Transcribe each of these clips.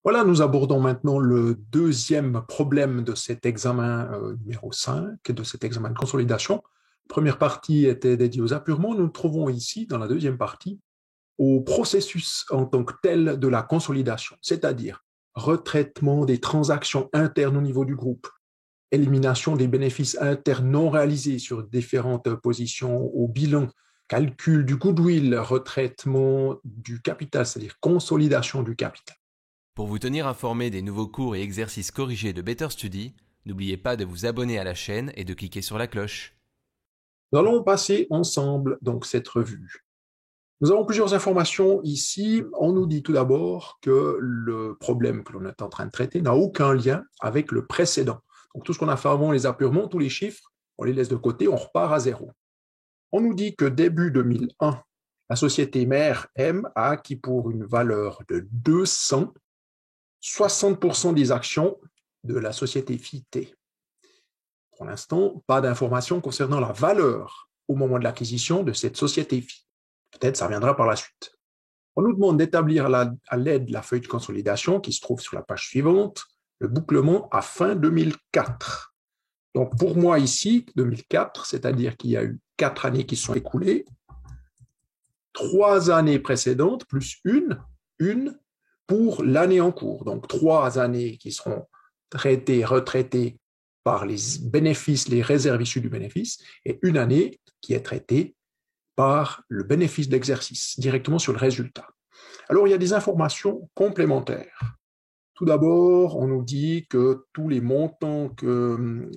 Voilà, nous abordons maintenant le deuxième problème de cet examen numéro 5, de cet examen de consolidation. La première partie était dédiée aux apurements. Nous nous trouvons ici, dans la deuxième partie, au processus en tant que tel de la consolidation, c'est-à-dire retraitement des transactions internes au niveau du groupe, élimination des bénéfices internes non réalisés sur différentes positions au bilan, calcul du goodwill, retraitement du capital, c'est-à-dire consolidation du capital. Pour vous tenir informé des nouveaux cours et exercices corrigés de Better Study, n'oubliez pas de vous abonner à la chaîne et de cliquer sur la cloche. Nous allons passer ensemble donc cette revue. Nous avons plusieurs informations ici. On nous dit tout d'abord que le problème que l'on est en train de traiter n'a aucun lien avec le précédent. Donc tout ce qu'on a fait avant, les apurements, tous les chiffres, on les laisse de côté, on repart à zéro. On nous dit que début 2001, la société mère M a acquis pour une valeur de 200 60% des actions de la société fille T. Pour l'instant, pas d'informations concernant la valeur au moment de l'acquisition de cette société fille. Peut-être ça viendra par la suite. On nous demande d'établir à l'aide de la feuille de consolidation qui se trouve sur la page suivante, le bouclement à fin 2004. Donc pour moi ici, 2004, c'est-à-dire qu'il y a eu 4 années qui se sont écoulées, 3 années précédentes plus une pour l'année en cours. Donc 3 années qui seront retraitées par les bénéfices, les réserves issues du bénéfice, et une année qui est traitée par le bénéfice d'exercice, directement sur le résultat. Alors, il y a des informations complémentaires. Tout d'abord, on nous dit que tous les montants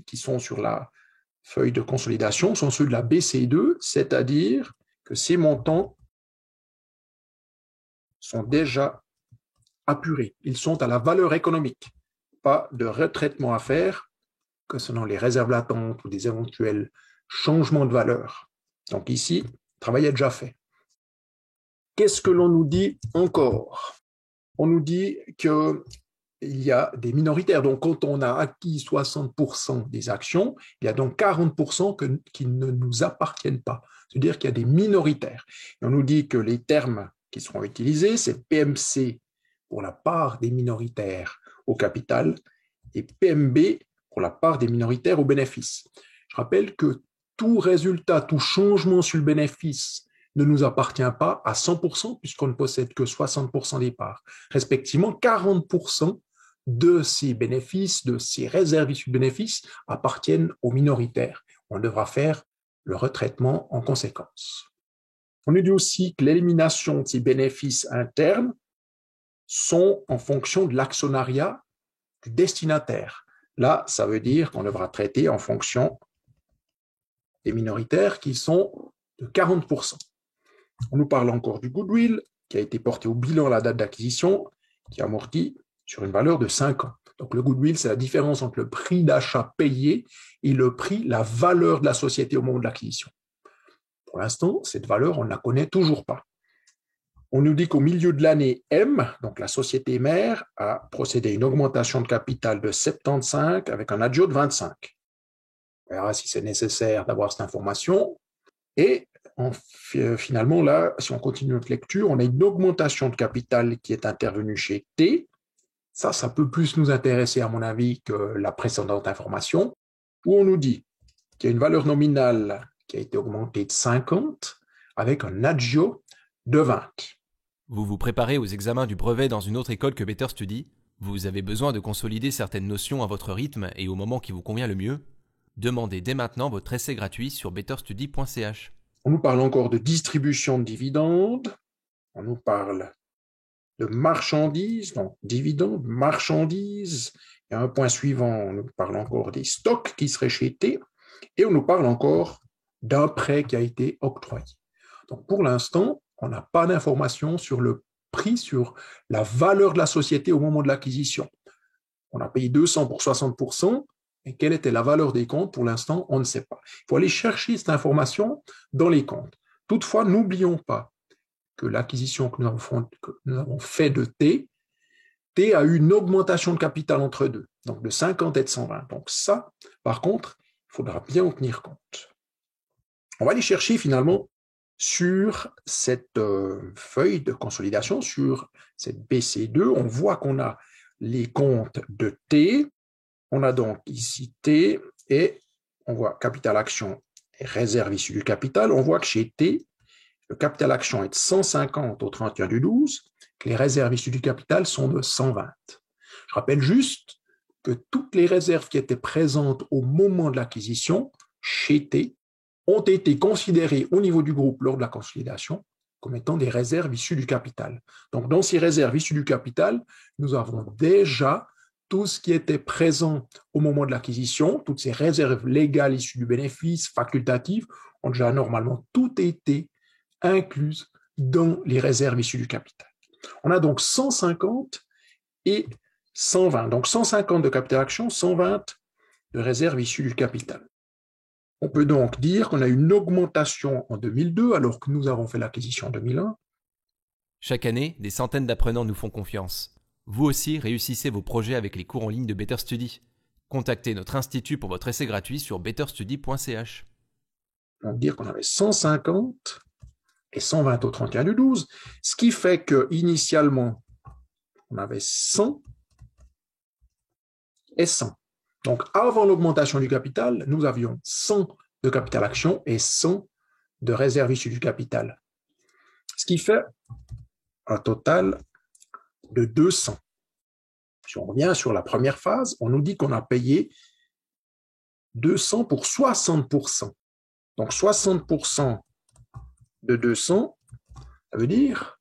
qui sont sur la feuille de consolidation sont ceux de la BC2, c'est-à-dire que ces montants sont déjà apurés. Ils sont à la valeur économique. Pas de retraitement à faire concernant les réserves latentes ou des éventuels changements de valeur. Donc ici, le travail est déjà fait. Qu'est-ce que l'on nous dit encore? On nous dit qu'il y a des minoritaires. Donc, quand on a acquis 60% des actions, il y a donc 40% qui ne nous appartiennent pas. C'est-à-dire qu'il y a des minoritaires. Et on nous dit que les termes qui seront utilisés, c'est PMC pour la part des minoritaires au capital et PMB pour la part des minoritaires au bénéfice. Je rappelle que tout résultat, tout changement sur le bénéfice ne nous appartient pas à 100% puisqu'on ne possède que 60% des parts. Respectivement, 40% de ces bénéfices, de ces réserves issues de bénéfices appartiennent aux minoritaires. On devra faire le retraitement en conséquence. On nous dit aussi que l'élimination de ces bénéfices internes sont en fonction de l'actionnariat du destinataire. Là, ça veut dire qu'on devra traiter en fonction des minoritaires qui sont de 40%. On nous parle encore du goodwill qui a été porté au bilan à la date d'acquisition, qui amortit sur une valeur de 5 ans. Donc le goodwill, c'est la différence entre le prix d'achat payé et le prix, la valeur de la société au moment de l'acquisition. Pour l'instant, cette valeur, on ne la connaît toujours pas. On nous dit qu'au milieu de l'année M, donc la société mère, a procédé à une augmentation de capital de 75 avec un aggio de 25. On verra si c'est nécessaire d'avoir cette information. Et finalement, là, si on continue notre lecture, on a une augmentation de capital qui est intervenue chez T. Ça peut plus nous intéresser, à mon avis, que la précédente information, où on nous dit qu'il y a une valeur nominale qui a été augmentée de 50 avec un aggio de 20. Vous vous préparez aux examens du brevet dans une autre école que Better Study? Vous avez besoin de consolider certaines notions à votre rythme et au moment qui vous convient le mieux? Demandez dès maintenant votre essai gratuit sur betterstudy.ch. On nous parle encore de distribution de dividendes, on nous parle de marchandises, donc dividendes, marchandises. Il y a un point suivant, on nous parle encore des stocks qui seraient chez T, et on nous parle encore d'un prêt qui a été octroyé. Donc pour l'instant, on n'a pas d'informations sur le prix, sur la valeur de la société au moment de l'acquisition. On a payé 200 pour 60%, et quelle était la valeur des comptes? Pour l'instant, on ne sait pas. Il faut aller chercher cette information dans les comptes. Toutefois, n'oublions pas que l'acquisition que nous avons fait de T a eu une augmentation de capital entre deux, donc de 50 et de 120. Donc ça, par contre, il faudra bien en tenir compte. On va aller chercher finalement sur cette feuille de consolidation, sur cette BC2, on voit qu'on a les comptes de T. On a donc ici T et on voit capital action et réserve issue du capital. On voit que chez T, le capital action est de 150 au 31/12, que les réserves issues du capital sont de 120. Je rappelle juste que toutes les réserves qui étaient présentes au moment de l'acquisition, chez T, ont été considérées au niveau du groupe lors de la consolidation comme étant des réserves issues du capital. Donc, dans ces réserves issues du capital, nous avons déjà tout ce qui était présent au moment de l'acquisition, toutes ces réserves légales issues du bénéfice, facultatives, ont déjà normalement tout été incluses dans les réserves issues du capital. On a donc 150 et 120. Donc 150 de capital action, 120 de réserves issues du capital. On peut donc dire qu'on a une augmentation en 2002 alors que nous avons fait l'acquisition en 2001. Chaque année, des centaines d'apprenants nous font confiance. Vous aussi réussissez vos projets avec les cours en ligne de Better Study. Contactez notre institut pour votre essai gratuit sur betterstudy.ch. On peut dire qu'on avait 150 et 120 au 31/12, ce qui fait qu'initialement, on avait 100 et 100. Donc, avant l'augmentation du capital, nous avions 100 de capital action et 100 de réserve issue du capital. Ce qui fait un total de 200. Si on revient sur la première phase, on nous dit qu'on a payé 200 pour 60%. Donc, 60% de 200, ça veut dire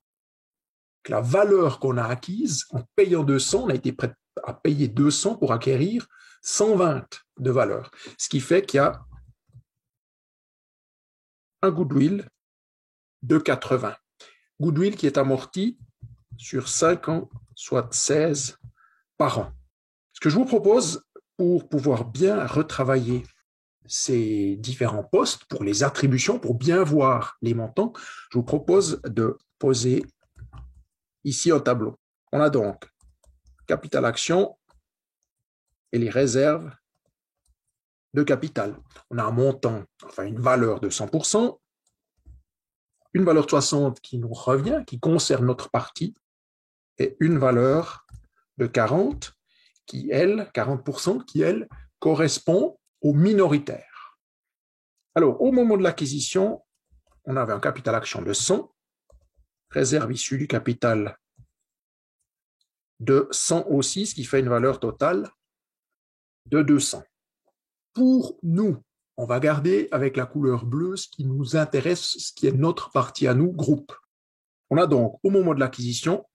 que la valeur qu'on a acquise en payant 200, on a été prêt à payer 200 pour acquérir 120 de valeur. Ce qui fait qu'il y a un goodwill de 80. Goodwill qui est amorti sur 5 ans, soit 16 par an. Ce que je vous propose, pour pouvoir bien retravailler ces différents postes, pour les attributions, pour bien voir les montants, je vous propose de poser ici un tableau. On a donc capital action et les réserves de capital. On a un montant, enfin une valeur de 100%, une valeur de 60 qui nous revient, qui concerne notre partie, et une valeur de 40 qui, elle, 40%, qui, elle, correspond au minoritaire. Alors, au moment de l'acquisition, on avait un capital action de 100, réserve issue du capital de 100 aussi, ce qui fait une valeur totale de 200. Pour nous, on va garder avec la couleur bleue ce qui nous intéresse, ce qui est notre partie à nous, groupe. On a donc, au moment de l'acquisition,